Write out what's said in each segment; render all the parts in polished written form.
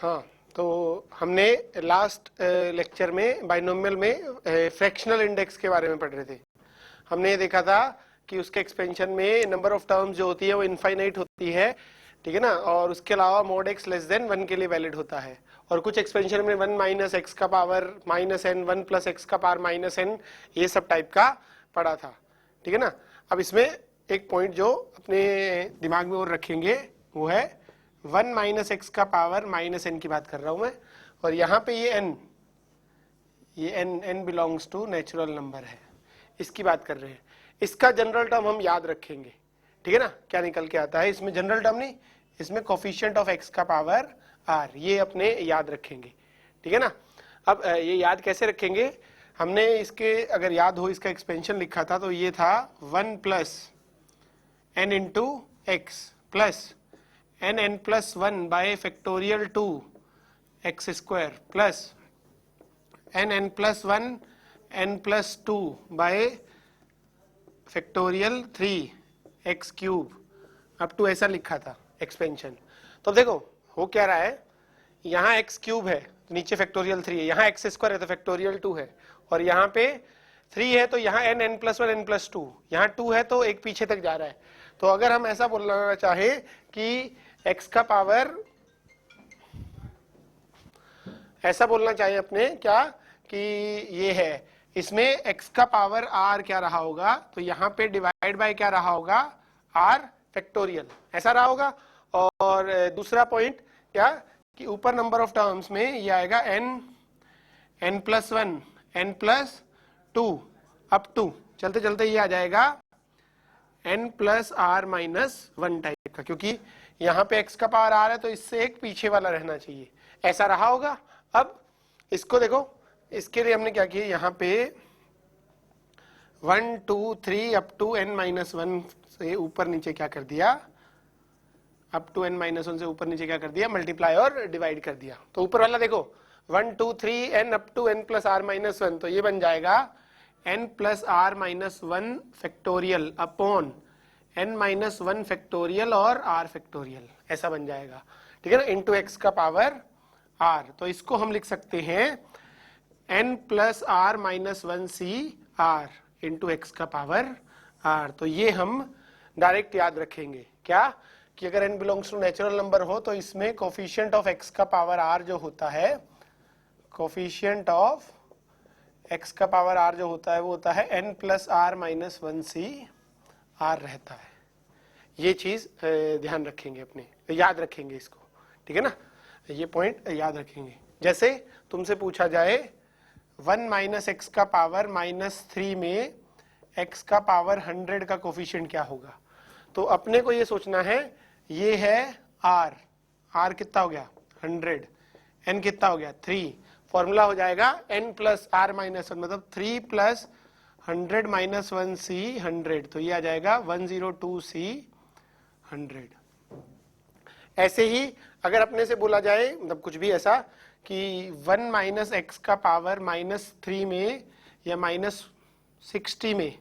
हाँ, तो हमने लास्ट लेक्चर में बाइनोमियल में फ्रैक्शनल इंडेक्स के बारे में पढ़ रहे थे। हमने ये देखा था कि उसके एक्सपेंशन में नंबर ऑफ टर्म्स जो होती है वो इनफाइनाइट होती है, ठीक है ना, और उसके अलावा मोड एक्स लेस देन 1 के लिए वैलिड होता है। और कुछ एक्सपेंशन में 1 माइनस एक्स का power minus n, 1 plus x का पावर माइनस एन, ये सब टाइप का पढ़ा था, ठीक है ना। अब इसमें एक पॉइंट जो अपने दिमाग में और रखेंगे वो है 1 माइनस एक्स का पावर माइनस एन की बात कर रहा हूं मैं, और यहाँ पे ये n belongs to natural number है, इसकी बात कर रहे हैं। इसका जनरल टर्म हम याद रखेंगे, ठीक है ना। क्या निकल के आता है इसमें, जनरल टर्म नहीं, इसमें कोफिशिएंट ऑफ एक्स का पावर r, ये अपने याद रखेंगे, ठीक है ना। अब ये याद कैसे रखेंगे, हमने इसके अगर याद हो इसका एक्सपेंशन लिखा था तो ये था 1 plus n into x plus n plus 1 by factorial 2 x square plus n plus 1 n plus 2 by factorial 3 x cube up to, ऐसा लिखा था एक्सपेंशन। तो देखो हो क्या रहा है, यहाँ एक्स क्यूब है तो नीचे फैक्टोरियल 3 है, यहाँ एक्स स्क्वायर है तो फैक्टोरियल 2 है, और यहाँ पे 3 है तो यहाँ n प्लस 1 n प्लस 2, यहाँ 2 है तो एक पीछे तक जा रहा है। तो अगर हम ऐसा बोलना चाहे कि x का पावर, ऐसा बोलना चाहिए अपने क्या कि ये है, इसमें x का पावर r क्या रहा होगा, तो यहाँ पे डिवाइड बाय क्या रहा होगा, r फैक्टोरियल, ऐसा रहा होगा। और दूसरा पॉइंट क्या कि ऊपर नंबर ऑफ टर्म्स में ये आएगा n plus 1 n plus 2 up to, चलते चलते ये आ जाएगा n plus r minus 1 type का, क्योंकि यहाँ पे x का पावर r है तो इससे एक पीछे वाला रहना चाहिए, ऐसा रहा होगा। अब इसको देखो, इसके लिए हमने क्या किया, यहाँ पे 1 2 3 अप टू n माइनस 1 से ऊपर नीचे क्या कर दिया, अप टू n माइनस 1 से ऊपर नीचे क्या कर दिया, मल्टीप्लाई और डिवाइड कर दिया। तो ऊपर वाला देखो 1 2 3 n up to n plus r minus 1, तो ये बन जाएगा n plus r minus 1 factorial upon n minus 1 factorial और r फैक्टोरियल, ऐसा बन जाएगा, ठीक है ना, इंटू एक्स का पावर r। तो इसको हम लिख सकते हैं n plus r minus 1 c r into x का पावर r। तो ये हम डायरेक्ट याद रखेंगे क्या कि अगर n belongs to natural number हो तो इसमें कोफिशिएंट ऑफ x का पावर r जो होता है, कोफिशिएंट ऑफ x का पावर r जो होता है वो होता है n plus r minus 1 c r रहता है। ये चीज ध्यान रखेंगे अपने, याद रखेंगे इसको, ठीक है ना, ये पॉइंट याद रखेंगे। जैसे तुमसे पूछा जाए 1 माइनस एक्स का पावर माइनस 3 में x का पावर 100 का कोफिशिएंट क्या होगा, तो अपने को ये सोचना है, ये है r कितना हो गया 100, n कितना हो गया 3, फॉर्मूला हो जाएगा n प्लस r माइनस 1, मतलब 3 प्लस 100 माइनस 1 सी 100, तो ये आ जाएगा 102 सी 100। ऐसे ही अगर अपने से बोला जाए, मतलब कुछ भी ऐसा कि 1 माइनस एक्स का पावर माइनस 3 में या माइनस 60 में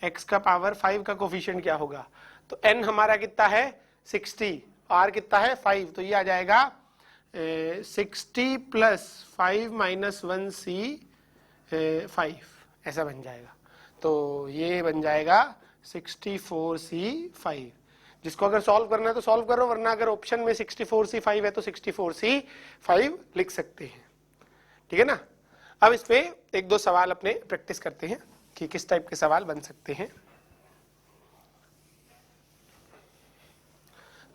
x का पावर 5 का कोफिशिएंट क्या होगा, तो n हमारा कितना है 60, r कितना है 5, तो ये आ जाएगा 60 प्लस 5 माइनस 1 सी 5, ऐसा बन जाएगा। तो ये बन जाएगा 64 सी 5, जिसको अगर सॉल्व करना है तो सॉल्व करो, वरना अगर ऑप्शन में 64 सी 5 है तो 64 सी 5 लिख सकते हैं, ठीक है ना। अब इस पे एक दो सवाल अपने प्रैक्टिस करते हैं कि किस टाइप के सवाल बन सकते हैं।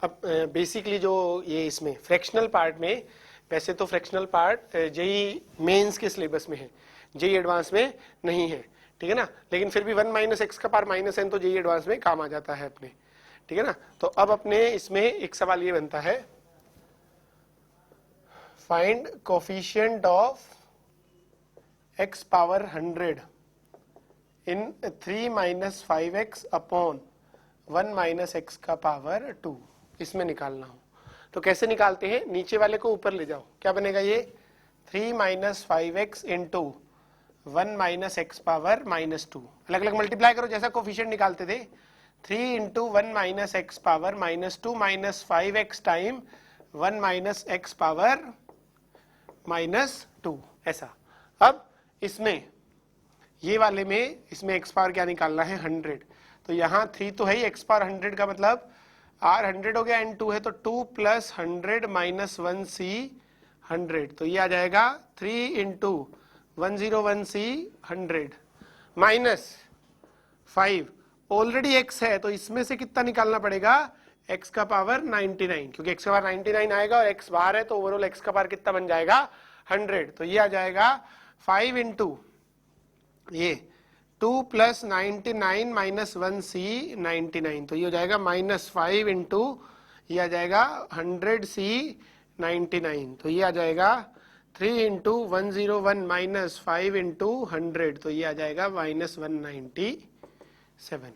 अब बेसिकली जो ये इसमें फ्रैक्शनल पार्ट में, वैसे तो फ्रैक्शनल पार्ट जेई मेंस के सिलेबस में है, जेई एडवांस में नहीं है, ठीक है ना, लेकिन फिर भी 1 माइनस एक्स का पावर माइनस एन तो जेई एडवांस में काम आ जाता है अपने, ठीक है ना। तो अब अपने इसमें एक सवाल ये बनता है, find coefficient of x power 100 in 3 minus 5x upon 1 minus x का पावर 2, इसमें निकालना हो। तो कैसे निकालते हैं, नीचे वाले को ऊपर ले जाओ, क्या बनेगा ये 3 minus 5x into 1 minus x power minus 2, अलग अलग मल्टीप्लाई करो जैसा कोफिशिएंट निकालते थे, 3 into 1 minus x power minus 2 minus 5x time 1 minus x power -2 ऐसा। अब इसमें ये वाले में इसमें एक्स पावर क्या निकालना है 100, तो यहाँ 3 तो है ही, एक्स पावर 100 का मतलब r 100 हो गया, n 2 है तो 2 प्लस 100 माइनस 1c 100, तो ये आ जाएगा 3 into 101c 100 minus 5, already x है तो इसमें से कितना निकालना पड़ेगा, x का पावर 99, क्योंकि x का पावर 99 आएगा और x बाहर है तो ओवरऑल x का पावर कितना बन जाएगा 100, तो ये आ जाएगा 5 इंटू ये 2 प्लस 99 माइनस 1c 99, तो ये हो जाएगा -5 इंटू ये आ जाएगा 100c 99, तो ये आ जाएगा 3 इंटू 101 माइनस 5 इंटू 100, तो ये आ जाएगा -197।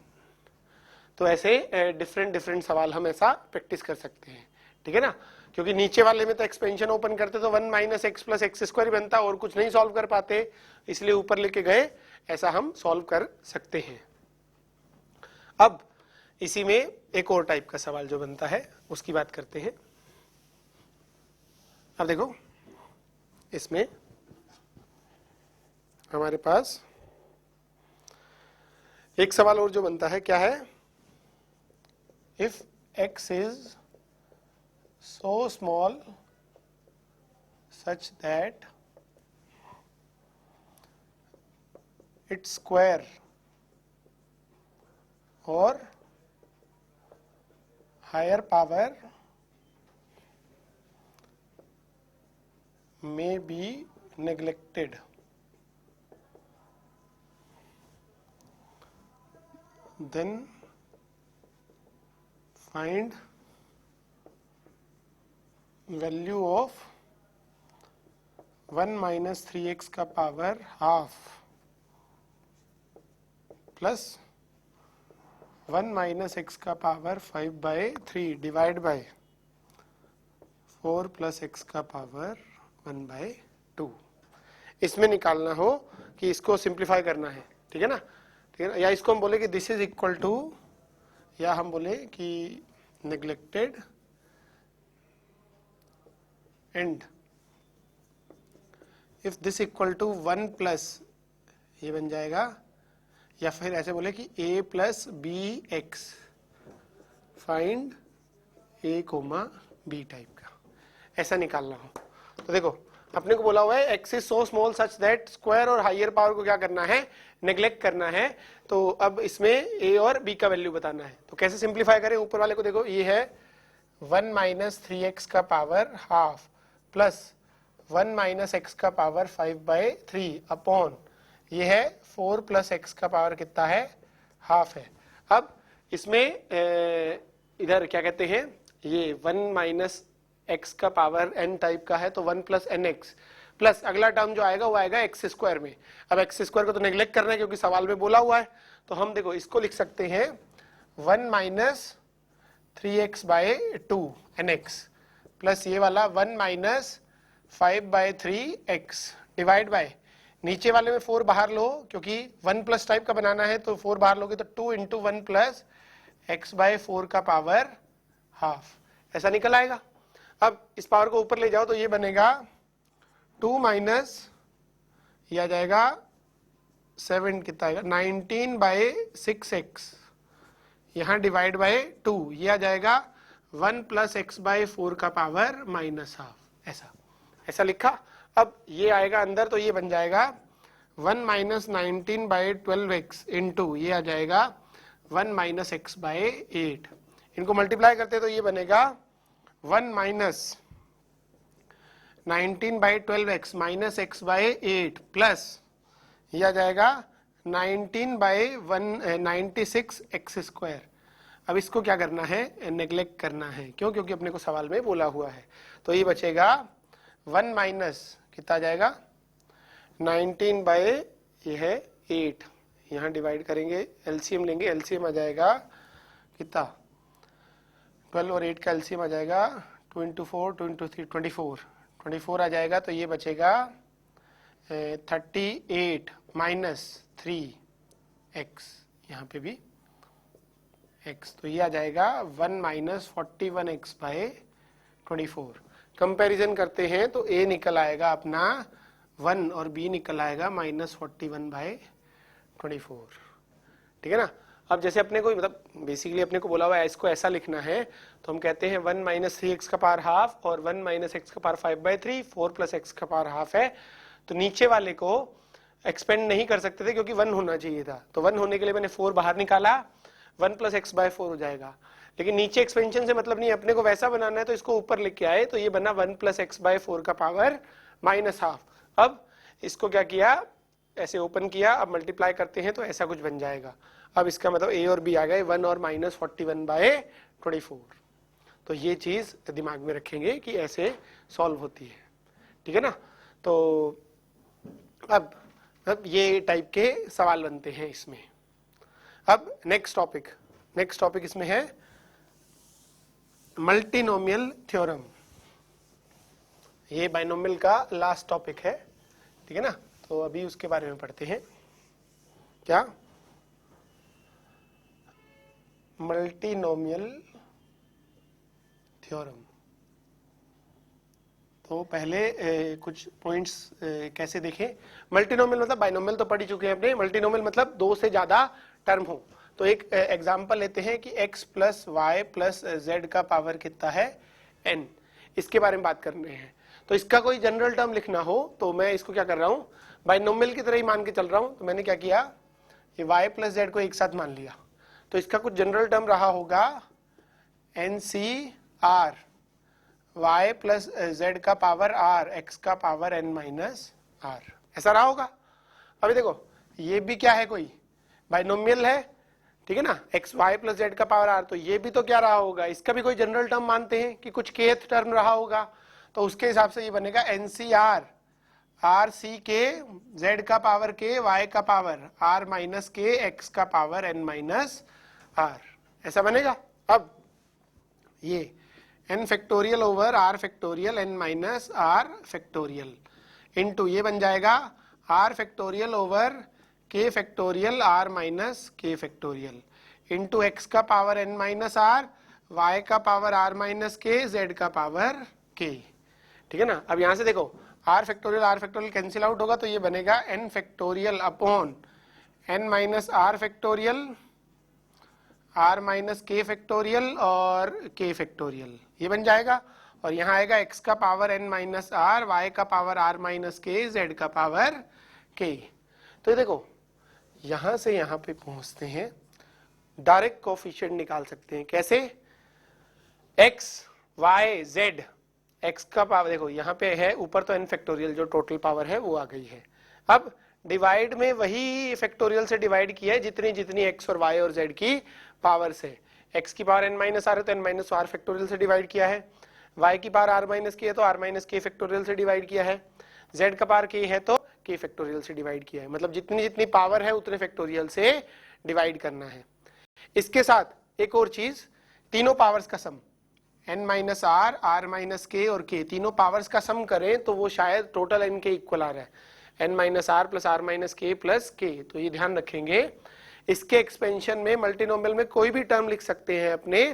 तो ऐसे डिफरेंट सवाल हम ऐसा प्रैक्टिस कर सकते हैं, ठीक है ना, क्योंकि नीचे वाले में तो एक्सपेंशन ओपन करते तो 1 minus x plus x square बनता और कुछ नहीं सॉल्व कर पाते, इसलिए ऊपर लेके गए, ऐसा हम सॉल्व कर सकते हैं। अब इसी में एक और टाइप का सवाल जो बनता है उसकी बात करते हैं। अब देखो इसमें हमारे पास एक सवाल और जो बनता है, क्या है, if x is so small such that its square or higher power may be neglected, then find value of 1 minus 3x का power half plus 1 minus x का power 5/3 divide by 4 plus x का power 1/2। इसमें निकालना हो कि इसको simplify करना है, ठीक है ना, ठीक है ना, या इसको हम बोले कि दिस इज इक्वल टू, या हम बोले कि neglected and if this equal to 1 plus ये बन जाएगा, या फिर ऐसे बोले कि a plus b x find a comma b type का, ऐसा निकालना हो। तो देखो अपने को बोला हुआ है x is so small such that square और हायर पावर को क्या करना है, नेग्लेक्ट करना है, तो अब इसमें a और b का वैल्यू बताना है। तो कैसे सिंप्लीफाई करें, ऊपर वाले को देखो, ये है 1 माइनस 3x का power half plus 1 minus x का पावर 5/3 अपॉन ये है 4 प्लस एक्स का पावर कितना है, हाफ है। अब इसमें इधर क्या कहते हैं, ये 1 माइनस एक्स का पावर n टाइप का है तो 1 प्लस एन एक्स प्लस अगला टर्म जो आएगा वो आएगा एक्स स्क्वायर में। अब एक्स स्क्वायर को तो नेग्लेक्ट करना है क्योंकि सवाल में बोला हुआ है, तो हम देखो इसको लिख सकते हैं 1 माइनस 3x/2 nx प्लस ये वाला 1 माइनस 5/3x डिवाइड बाय, नीचे वाले में 4 बाहर लो क्योंकि 1 प्लस टाइप का बनाना है, तो 4 बाहर लोगे तो 2 इंटू 1 प्लस x/4 का पावर हाफ, ऐसा निकल आएगा। अब इस पावर को ऊपर ले जाओ तो ये बनेगा 2 माइनस ये आ जाएगा 7 कितना आएगा 19/6x यहाँ डिवाइड बाय 2, ये आ जाएगा 1 प्लस x/4 का पावर माइनस हाफ, ऐसा लिखा। अब ये आएगा अंदर तो ये बन जाएगा 1 माइनस 19/12x इंटू ये आ जाएगा 1 माइनस x/8, इनको मल्टीप्लाई करते तो ये बनेगा 1 minus 19/12x minus x/8 plus ये आ जाएगा 96x²। अब इसको क्या करना है, नेग्लेक्ट करना है, क्यों, क्योंकि अपने को सवाल में बोला हुआ है। तो ये बचेगा 1 माइनस कितना जाएगा 19/8, यहाँ डिवाइड करेंगे, एलसीएम लेंगे, एलसीएम आ जाएगा कितना 12 और 8 का एलसीएम आ जाएगा 2 इंटू 4 2 इंटू 3 24 आ जाएगा। तो ये बचेगा 38 माइनस 3x, यहाँ पे भी x, तो ये आ जाएगा 1 माइनस 41x/2 24। कंपैरिजन करते हैं तो A निकल आएगा अपना 1 और B निकल आएगा -41/24। ठीक है ना। अब जैसे अपने को मतलब बेसिकली अपने को बोला हुआ है इसको ऐसा लिखना है, तो हम कहते हैं 1 - 3x का पावर हाफ और 1 - x का पावर 5/3, 4 + x का पावर हाफ है। तो नीचे वाले को एक्सपेंड नहीं कर सकते थे क्योंकि 1 होना चाहिए था, तो 1 होने के लिए मैंने 4 बाहर निकाला, 1 + x/4 हो जाएगा। लेकिन नीचे एक्सपेंशन से मतलब नहीं, अपने को वैसा बनाना है तो इसको ऊपर लेके आए, तो ये बना 1 + x/4 का पावर -½ अब इसको क्या किया, ऐसे ओपन किया, अब मल्टीप्लाई करते हैं तो ऐसा कुछ बन जाएगा। अब इसका मतलब A और B आ गए 1 और -41/24। तो ये चीज दिमाग में रखेंगे कि ऐसे सॉल्व होती है। ठीक है ना। तो अब ये टाइप के सवाल बनते हैं इसमें। अब नेक्स्ट टॉपिक इसमें है मल्टीनोमियल थ्योरम। ये बाइनोमियल का लास्ट टॉपिक है। ठीक है ना। तो अभी उसके बारे में पढ़ते हैं। क्या मल्टीनोमियल थ्योरम। तो पहले कुछ पॉइंट्स कैसे देखें। मल्टीनोमियल मतलब बाइनोमियल तो पढ़ ही चुके हैं अपने। मल्टीनोमियल मतलब दो से ज्यादा टर्म हो। तो एक एग्जांपल लेते हैं कि x + y + z का पावर कितना है n, इसके बारे में बात करने हैं। तो इसका कोई जनरल टर्म लिखना हो तो मैं इसको क्या कर रहा हूं, बाइनोमियल की तरह ही मान के चल रहा हूं। तो मैंने क्या किया, ये y + z को एक साथ मान लिया। तो इसका कुछ जनरल टर्म रहा होगा NCR, y + z का पावर r, x का पावर n - r, ऐसा रहा होगा। अभी देखो ये भी क्या है, कोई बाइनोमियल है। ठीक है ना, x y + z का पावर r, तो ये भी तो क्या रहा होगा, इसका भी कोई जनरल टर्म मानते हैं कि कुछ kth टर्म रहा होगा। तो उसके हिसाब से ये बनेगा NCR, r c k, z का पावर k, y का पावर r - k, x का पावर n - r, ऐसा बनेगा। अब ये n factorial over r factorial n - r factorial into ये बन जाएगा r factorial over k factorial r - k factorial into x का पावर n - r, y का पावर r - k, z का पावर k। ठीक है ना। अब यहां से देखो r फैक्टोरियल कैंसिल आउट होगा, तो ये बनेगा n factorial upon n - r factorial, r - k factorial और k फैक्टोरियल, ये बन जाएगा। और यहाँ आएगा x का पावर n - r, y का पावर r - k, z का पावर k। तो ये देखो यहां से यहां पे पहुंचते हैं, डायरेक्ट कोफिशिएंट निकाल सकते हैं। कैसे, x y z, x का पावर देखो यहाँ पे है ऊपर तो n फैक्टोरियल जो टोटल पावर है वो आ गई है। अब डिवाइड में वही फैक्टोरियल से डिवाइड किया है जितनी जितनी x और y और z की पावर से। x की पावर n - r है तो n - r फैक्टोरियल से डिवाइड किया है, y की पावर r - k है तो r - k फैक्टोरियल से डिवाइड किया है, z का पावर k है तो k फैक्टोरियल से डिवाइड किया है। मतलब जितनी जितनी पावर है उतने फैक्टोरियल से डिवाइड करना है। इसके साथ एक और चीज, तीनों पावर्स का सम n - r, r - k और k, तीनों पावर्स का सम करें तो वो शायद टोटल n के इक्वल आ रहा है, n - r + r - k + k। तो ये ध्यान रखेंगे। इसके एक्सपेंशन में मल्टीनोमियल में कोई भी टर्म लिख सकते हैं अपने,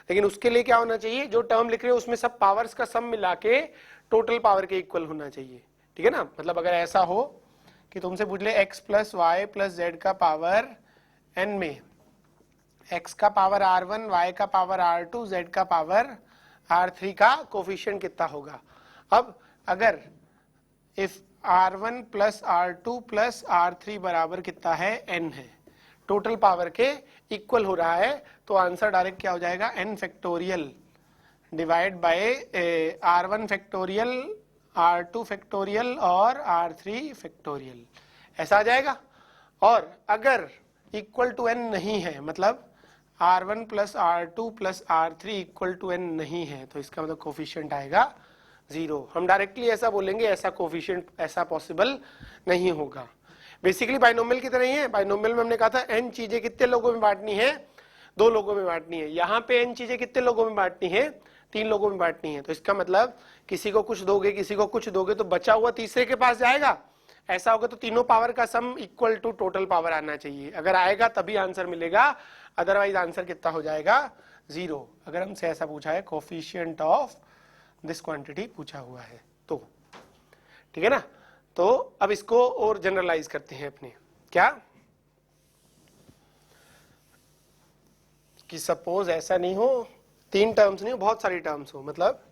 लेकिन उसके लिए क्या होना चाहिए, जो टर्म लिख रहे हो उसमें सब पावर्स का सम मिला के टोटल पावर के इक्वल होना चाहिए। ठीक है ना। मतलब अगर ऐसा हो कि तुमसे पूछ ले x + y + z का पावर n में x का पावर r1, y का पावर r2, z का पावर r3 का कोफिशिएंट कितना होगा। अब अगर इफ r1 + r2 + r3 बराबर कितना है, n है, टोटल पावर के इक्वल हो रहा है, तो आंसर डायरेक्ट क्या हो जाएगा, n factorial divide by r1 factorial, r2 factorial और r3 फैक्टोरियल, ऐसा आ जाएगा। और अगर इक्वल टू n नहीं है, मतलब r1 + r2 + r3 equal to n नहीं है, तो इसका मतलब कोफिशिएंट आएगा 0। हम डायरेक्टली ऐसा बोलेंगे, ऐसा कोफिशिएंट ऐसा पॉसिबल नहीं होगा। बेसिकली बाइनोमियल की तरह ही है। बाइनोमियल में हमने कहा था n चीजें कितने लोगों में बांटनी है, 2 लोगों में बांटनी है। यहाँ पे n चीजें कितने लोगों में बांटनी है, 3 लोगों में बांटनी है। तो इसका मतलब किसी को कुछ दोगे, किसी को कुछ दोगे, तो बचा हुआ तीसरे के पास जाएगा। ऐसा होगा तो तीनों पावर का sum equal to total power आना चाहिए। अगर आएगा तभी आंसर मिलेगा, अदरवाइज आंसर कितना हो जाएगा, 0। अगर हमसे ऐसा पूछा है कोफिशिएंट ऑफ दिस क्वांटिटी पूछा हुआ है। तो ठीक है ना, तो अब इसको और जनरलाइज करते हैं अपने, क्या कि सपोज ऐसा नहीं हो, 3 टर्म्स नहीं हो, बहुत सारी टर्म्स हो, मतलब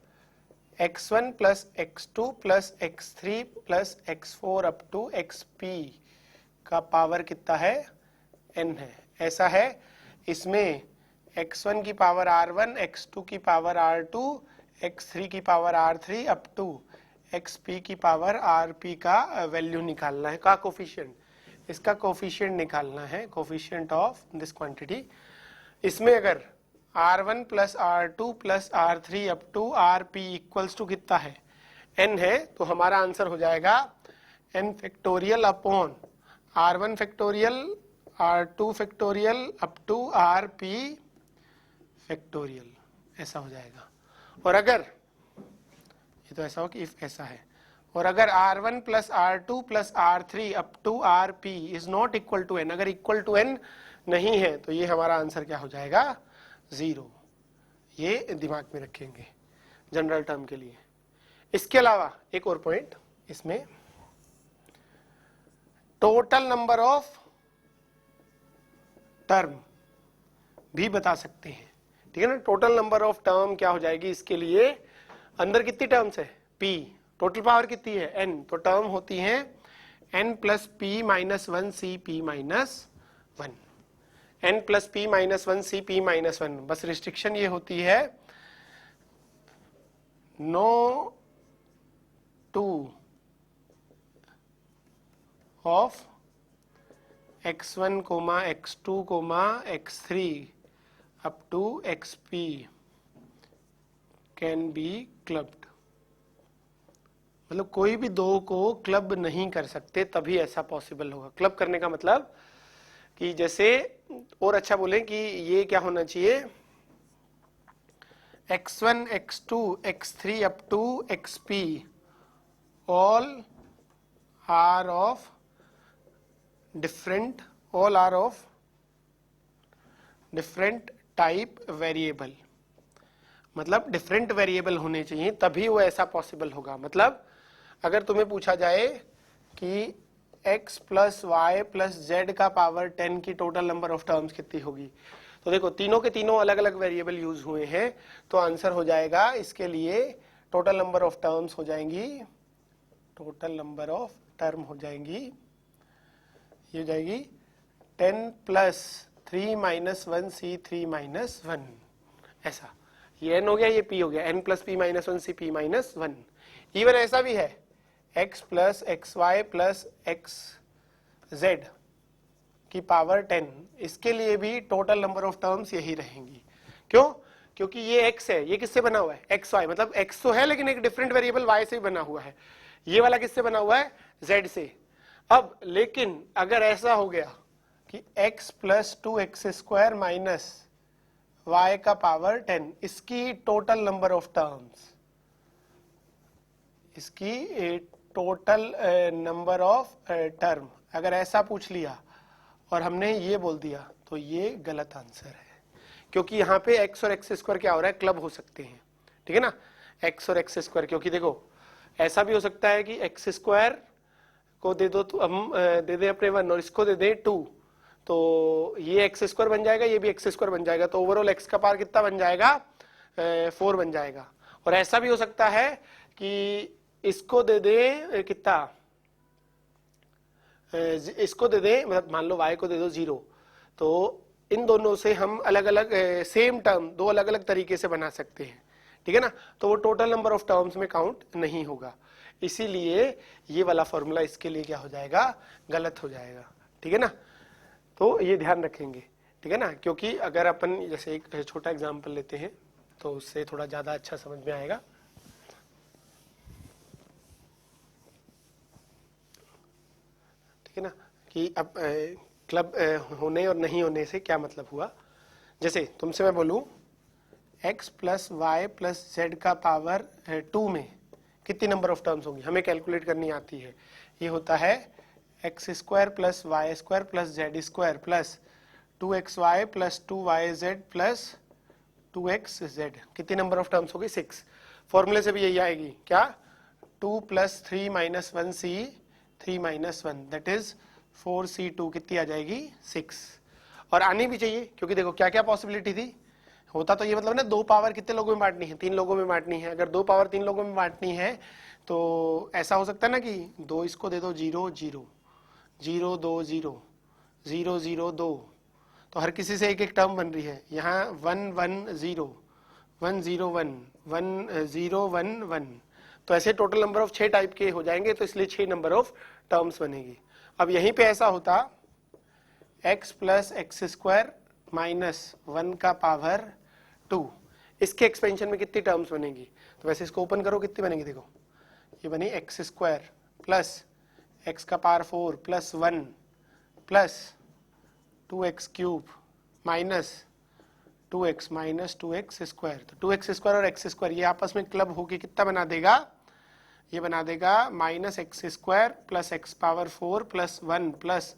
x1 plus x2 plus x3 plus x4 up to xp का पावर कितना है, n है, ऐसा है। इसमें x1 की पावर r1, x2 की पावर r2, x3 की power r3 up to xp की पावर rp का वैल्यू निकालना है, का कोफिशिएंट, इसका कोफिशिएंट निकालना है, कोफिशिएंट ऑफ दिस क्वांटिटी। इसमें अगर r1 plus r2 plus r3 up to rp equals to कितना है, n है, तो हमारा आंसर हो जाएगा n factorial upon r1 factorial r2 factorial up to rp factorial, ऐसा हो जाएगा। और अगर ये तो ऐसा हो कि इफ ऐसा है, और अगर r1 plus r2 plus r3 up to rp is not equal to n, अगर इक्वल टू n नहीं है तो ये हमारा आंसर क्या हो जाएगा, 0। ये दिमाग में रखेंगे जनरल टर्म के लिए। इसके अलावा एक और पॉइंट, इसमें टोटल नंबर ऑफ टर्म भी बता सकते हैं, ठीक है ना। टोटल नंबर ऑफ टर्म क्या हो जाएगी, इसके लिए अंदर कितनी टर्म्स है, p, टोटल पावर कितनी है, n, तो टर्म होती है n plus p minus 1 C p minus 1, n plus p minus 1 C p minus 1। बस रिस्ट्रिक्शन ये होती है, no two of x1 comma x2 comma x3 up to xp can be clubbed, मतलब कोई भी दो को क्लब नहीं कर सकते, तभी ऐसा पॉसिबल होगा। क्लब करने का मतलब कि जैसे और अच्छा बोलें कि ये क्या होना चाहिए, x1 x2 x3 up to xp all are of different, all are of different type variable, मतलब डिफरेंट वेरिएबल होने चाहिए तभी वो ऐसा पॉसिबल होगा। मतलब अगर तुम्हें पूछा जाए कि x plus y plus z का पावर 10 की टोटल नंबर ऑफ टर्म्स कितनी होगी, तो देखो तीनों के तीनों अलग अलग वेरिएबल यूज हुए हैं, तो आंसर हो जाएगा इसके लिए टोटल नंबर ऑफ टर्म्स हो जाएंगी, टोटल नंबर ऑफ टर्म हो जाएंगी, ये हो जाएगी 10 प्लस 3 माइनस 1 सी 3 माइनस 1, ऐसा। ये n हो गया, ये p हो गया, n plus p minus 1 C p minus 1। Even ऐसा भी है x plus x y plus x z की पावर 10, इसके लिए भी टोटल नंबर ऑफ टर्म्स यही रहेंगी। क्यों, क्योंकि ये x है, ये किससे बना हुआ है, एक्स वाई, मतलब x तो है लेकिन एक डिफरेंट वेरिएबल y से बना हुआ है, ये वाला किससे बना हुआ है, z से। अब लेकिन अगर ऐसा हो गया कि x plus 2x square minus y का पावर 10, इसकी टोटल नंबर ऑफ टर्म्स, इसकी टोटल नंबर ऑफ टर्म, अगर ऐसा पूछ लिया और हमने ये बोल दिया तो ये गलत आंसर है, क्योंकि यहाँ पे x और x स्क्वायर क्या हो रहा है, क्लब हो सकते हैं, ठीक है ना, x और x स्क्वायर। क्योंकि देखो ऐसा भी हो सकता है कि x स्क्वायर को दे दो तो हम दे दें अपने 1 और इसको दे दें 2, तो ये x स्क्वायर बन जाएगा, ये भी x स्क्वायर बन जाएगा, तो ओवरऑल x का पावर कितना बन जाएगा, 4 बन जाएगा। और ऐसा भी हो सकता है कि इसको दे दे कितना, इसको दे दे, मतलब मान लो y को दे दो 0, तो इन दोनों से हम अलग अलग सेम टर्म दो अलग अलग तरीके से बना सकते हैं, ठीक है ना, तो वो टोटल नंबर ऑफ टर्म्स में काउंट नहीं होगा, इसीलिए ये वाला फॉर्मूला इसके लिए क्या हो जाएगा, गलत हो जाएगा, ठीक है ना। तो ये ध्यान रखेंगे, ठीक है ना, क्योंकि अगर अपन जैसे एक छोटा एग्जांपल लेते हैं तो उससे थोड़ा ज्यादा अच्छा समझ में आएगा। ठीक है ना, कि अब क्लब होने और नहीं होने से क्या मतलब हुआ। जैसे तुमसे मैं बोलूं x plus y plus z का पावर 2 में कितनी नंबर ऑफ टर्म्स होंगी, हमें कैलकुलेट करनी आती है। ये होता है x square plus y square plus z square plus 2xy plus 2yz plus 2xz, कितनी नंबर ऑफ टर्म्स होगी, 6। फॉर्मूले से भी यही आएगी क्या, 2 + 3 - 1c 3 - 1 दैट इज 4c2 कितनी आ जाएगी 6। और आनी भी चाहिए क्योंकि देखो क्या क्या पॉसिबिलिटी थी, होता तो ये मतलब ना 2 पावर कितने लोगों में बांटनी है, 3 लोगों में बांटनी है। अगर 2 पावर 3 लोगों में बांटनी है तो ऐसा हो सकता है ना कि 2 इसको दे दो 0 0 0 2 0 0 0 2, तो हर किसी से एक एक टर्म बन रही है। यहाँ 1 1 0 1 0 1 1 0 1 1, तो ऐसे टोटल नंबर ऑफ 6 टाइप के हो जाएंगे, तो इसलिए 6 नंबर ऑफ टर्म्स बनेगी। अब यहीं पे ऐसा होता x + x² - 1 का पावर 2, इसके एक्सपेंशन में कितनी टर्म्स बनेगी, तो वैसे इसको ओपन करो कितनी बनेगी, देखो ये बनी x² + x का पावर 4 + 1 + 2x³ - 2x - 2x², तो 2x² और x² ये आपस में क्लब होके कितना बना देगा, ये बना देगा -x² + x पावर 4 + 1 +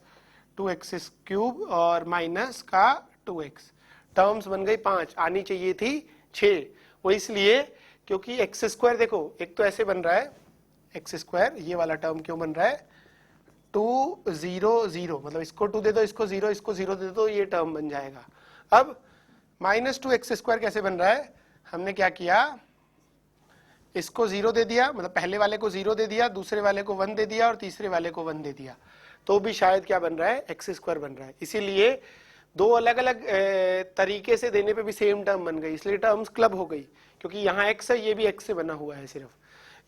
2x³ और माइनस का 2x, टर्म्स बन गई 5, आनी चाहिए थी 6। वो इसलिए क्योंकि x² देखो एक तो ऐसे बन रहा है x², ये वाला टर्म क्यों बन रहा है 2 0 0, मतलब इसको 2 दे दो, इसको 0, इसको 0 दे दो, ये टर्म बन जाएगा। अब -2x² कैसे बन रहा है, हमने क्या किया, इसको 0 दे दिया, मतलब पहले वाले को 0 दे दिया, दूसरे वाले को 1 दे दिया और तीसरे वाले को 1 दे दिया, तो भी शायद क्या बन रहा है x² बन रहा है। इसीलिए दो अलग अलग तरीके से देने पे भी सेम टर्म बन गई, इसलिए टर्म्स क्लब हो गई, क्योंकि यहाँ x है, ये भी x से बना हुआ है सिर्फ।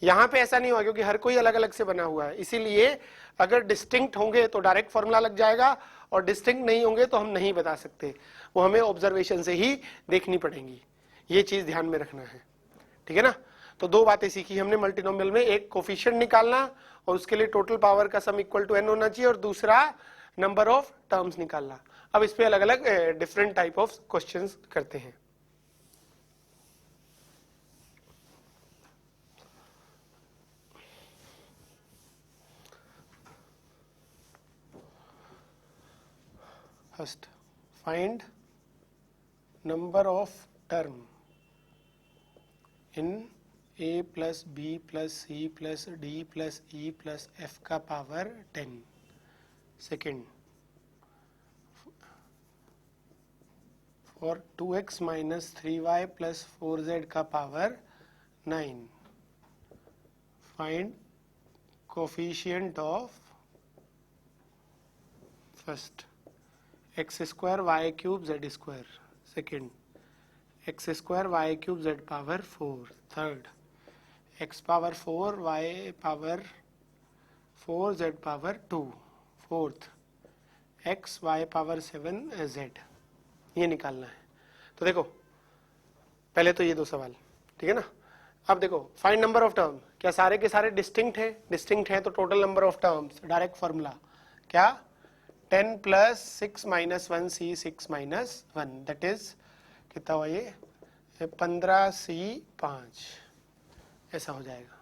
यहाँ पे ऐसा नहीं हुआ क्योंकि हर कोई अलग अलग से बना हुआ है, इसीलिए अगर डिस्टिंक्ट होंगे तो डायरेक्ट फॉर्मूला लग जाएगा, और डिस्टिंक्ट नहीं होंगे तो हम नहीं बता सकते, वो हमें ऑब्जर्वेशन से ही देखनी पड़ेंगी। ये चीज ध्यान में रखना है, ठीक है ना। तो दो बातें सीखी हमने मल्टीनोमियल में, एक कोफिशिएंट निकालना और उसके लिए टोटल पावर का सम इक्वल टू n होना चाहिए, और दूसरा नंबर ऑफ टर्म्स निकालना। अब इस पे अलग अलग डिफरेंट टाइप ऑफ क्वेश्चंस करते हैं। First, find number of term in a + b + c + d + e + f का power 10। Second, for 2x - 3y + 4z का power 9, find coefficient of first x² y³ z², second x² y³ z power 4, third x power 4 y power 4 z power 2, fourth x y power 7 z, ये निकालना है। तो देखो पहले तो ये दो सवाल, ठीक है ना। अब देखो फाइंड नंबर ऑफ टर्म, क्या सारे के सारे डिस्टिंक्ट है, डिस्टिंक्ट है तो total number of terms, direct formula क्या 10 + 6 - 1c 6 - 1 दैट इज कितना हुआ ये 15c5, ऐसा हो जाएगा।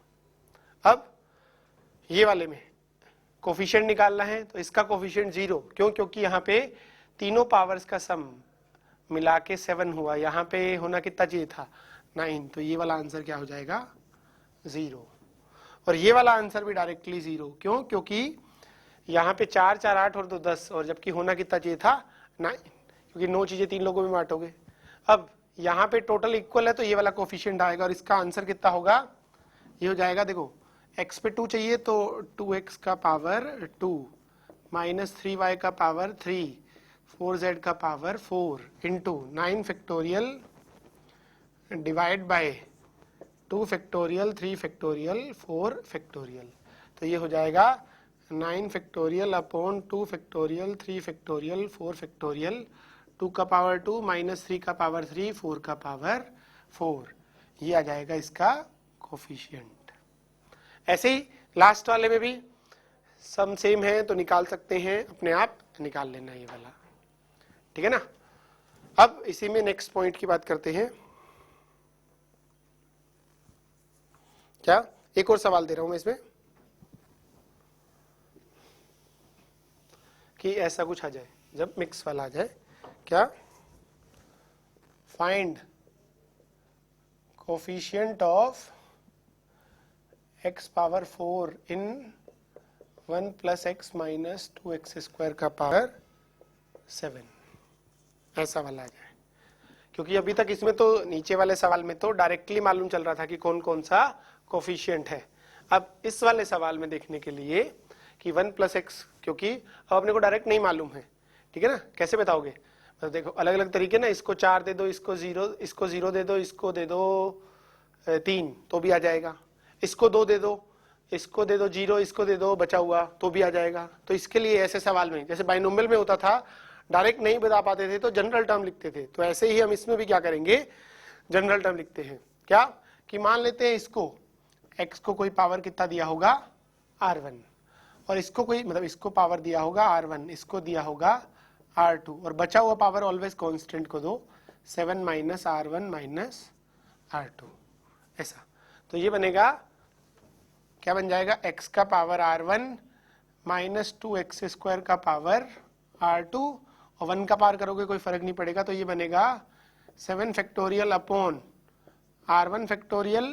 अब ये वाले में कोफिशिएंट निकालना है, तो इसका कोफिशिएंट 0, क्यों, क्योंकि यहाँ पे तीनों पावर्स का सम मिला के 7 हुआ, यहाँ पे होना कितना चाहिए था 9, तो ये वाला आंसर क्या हो जाएगा 0। और ये वाला आंसर भी डायरेक्टली 0, क्यों, क्योंकि यहाँ पे 4 4 8 और 2 10, और जबकि होना कितना चाहिए था 9, क्योंकि 9 चीजें 3 लोगों में बांटोगे। अब यहाँ पे टोटल इक्वल है तो ये वाला कोफिशिएंट आएगा, और इसका आंसर कितना होगा, ये हो जाएगा, देखो x पे 2 चाहिए तो 2x का पावर 2 - 3y का पावर 3 4z का power 4 into 9 factorial divide by 2 factorial 3 factorial 4 factorial, तो ये हो जाएगा 9 factorial upon 2 factorial 3 factorial 4 factorial, 2 का पावर 2 - 3 का पावर 3 4 का पावर 4, ये आ जाएगा इसका कोफिशिएंट। ऐसे ही लास्ट वाले में भी सम सेम है तो निकाल सकते हैं, अपने आप निकाल लेना ये वाला, ठीक है ना। अब इसी में नेक्स्ट पॉइंट की बात करते हैं। क्या एक और सवाल दे रहा हूं मैं इसमें कि ऐसा कुछ आ जाए, जब मिक्स वाला आ जाए, क्या find coefficient of x power 4 in 1 plus x minus 2x square का पावर 7, ऐसा वाला आ जाए। क्योंकि अभी तक इसमें तो नीचे वाले सवाल में तो डायरेक्टली मालूम चल रहा था कि कौन कौन सा कोफिशिएंट है। अब इस वाले सवाल में देखने के लिए कि 1 प्लस एक्स, क्योंकि अब अपने को डायरेक्ट नहीं मालूम है, ठीक है ना, कैसे बताओगे? तो देखो अलग अलग तरीके ना, इसको 4 दे दो, इसको 0 दे दो, इसको दे दो 3 तो भी आ जाएगा, इसको 2 दे दो, इसको दे दो 0, इसको दे दो बचा हुआ तो भी आ जाएगा। तो इसके लिए ऐसे सवाल में, जैसे बाइनोमियल में होता था डायरेक्ट नहीं बता पाते थे तो जनरल टर्म लिखते थे, तो ऐसे ही हम इसमें भी क्या करेंगे, जनरल टर्म लिखते हैं। क्या कि मान लेते हैं इसको x को कोई पावर कितना दिया होगा r1, और इसको कोई मतलब इसको पावर दिया होगा r1, इसको दिया होगा r2, और बचा हुआ पावर ऑलवेज कांस्टेंट को दो 7 माइनस r1 माइनस r2, ऐसा। तो ये बनेगा, क्या बन जाएगा, x का power r1 minus 2x square का पावर r2, और 1 का पावर करोगे कोई फर्क नहीं पड़ेगा, तो ये बनेगा 7 factorial upon r1 factorial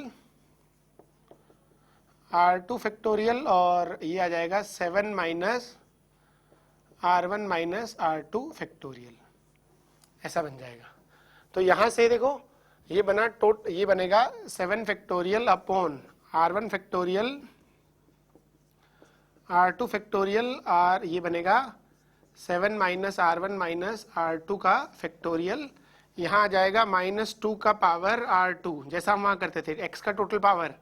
r2 factorial, और ये आ जाएगा 7 minus r1 minus r2 factorial, ऐसा बन जाएगा। तो यहां से देखो ये बना ये बनेगा 7 factorial upon r1 factorial r2 factorial, और ये बनेगा 7 माइनस r1 माइनस r2 का फैक्टोरियल, यहाँ आ जाएगा -2 का पावर r2, जैसा हम वहाँ करते थे, x का total power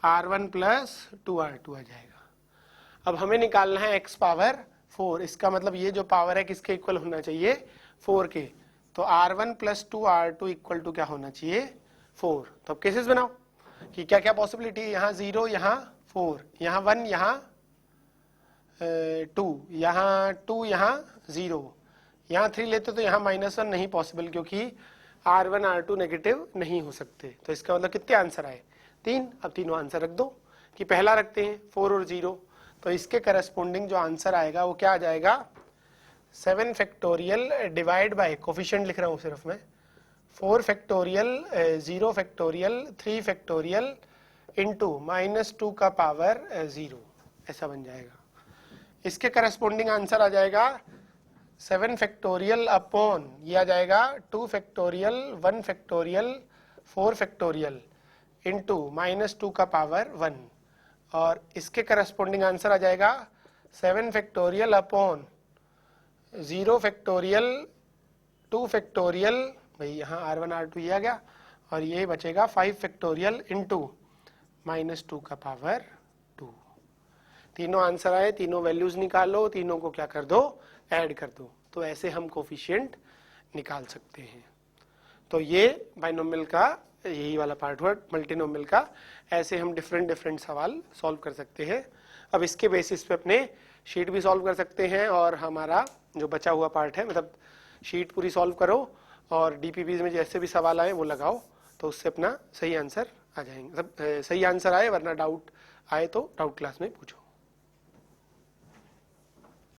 r1 plus 2r2 आ जाएगा। अब हमें निकालना है x पावर 4, इसका मतलब ये जो पावर है किसके इक्वल होना चाहिए, 4 के, तो r1 plus 2r2 equal to क्या होना चाहिए, 4। तो अब केसेस बनाओ कि क्या क्या पॉसिबिलिटी है, यहाँ 0, यहाँ 4, यहाँ 1, यहाँ 2, यहाँ 2, यहाँ 0, यहाँ 3 लेते तो यहाँ -1 नहीं पॉसिबल, क्योंकि r1 r2 नेगेटिव नहीं हो सकते। तो इसका मतलब कितने आंसर आए, 3। अब तीनों आंसर रख दो, कि पहला रखते हैं 4 और 0, तो इसके करस्पॉन्डिंग जो आंसर आएगा वो क्या आ जाएगा, 7 फैक्टोरियल डिवाइड बाय, कोफिशिएंट लिख रहा हूँ सिर्फ मैं, 4 फैक्टोरियल 0 फैक्टोरियल 3 फैक्टोरियल इंटू -2 का पावर 0, ऐसा बन जाएगा। इसके करस्पॉन्डिंग आंसर आ जाएगा 7 फैक्टोरियल अपॉन, ये आ जाएगा 2 फैक्टोरियल 1 फैक्टोरियल 4 फैक्टोरियल इंटू -2 का पावर 1, और इसके करस्पॉन्डिंग आंसर आ जाएगा 7 फैक्टोरियल अपॉन 0 फैक्टोरियल 2 फैक्टोरियल, भाई यहाँ r1 r2 ये आ गया, और ये बचेगा 5 फैक्टोरियल इंटू -2 का पावर 2। तीनों आंसर आए, तीनों वैल्यूज निकालो, तीनों को क्या कर दो, ऐड कर दो, तो ऐसे हम कोफिशिएंट निकाल सकते हैं। तो ये बाइनोमियल का यही वाला पार्ट हुआ, मल्टीनोमियल का ऐसे हम डिफरेंट सवाल सॉल्व कर सकते हैं। अब इसके बेसिस पे अपने शीट भी सॉल्व कर सकते हैं, और हमारा जो बचा हुआ पार्ट है, मतलब शीट पूरी सॉल्व करो और डीपीपीज में जैसे भी सवाल आए वो लगाओ, तो उससे अपना सही आंसर आ जाएंगे, मतलब सही आंसर आए, वरना डाउट आए तो डाउट क्लास में पूछो।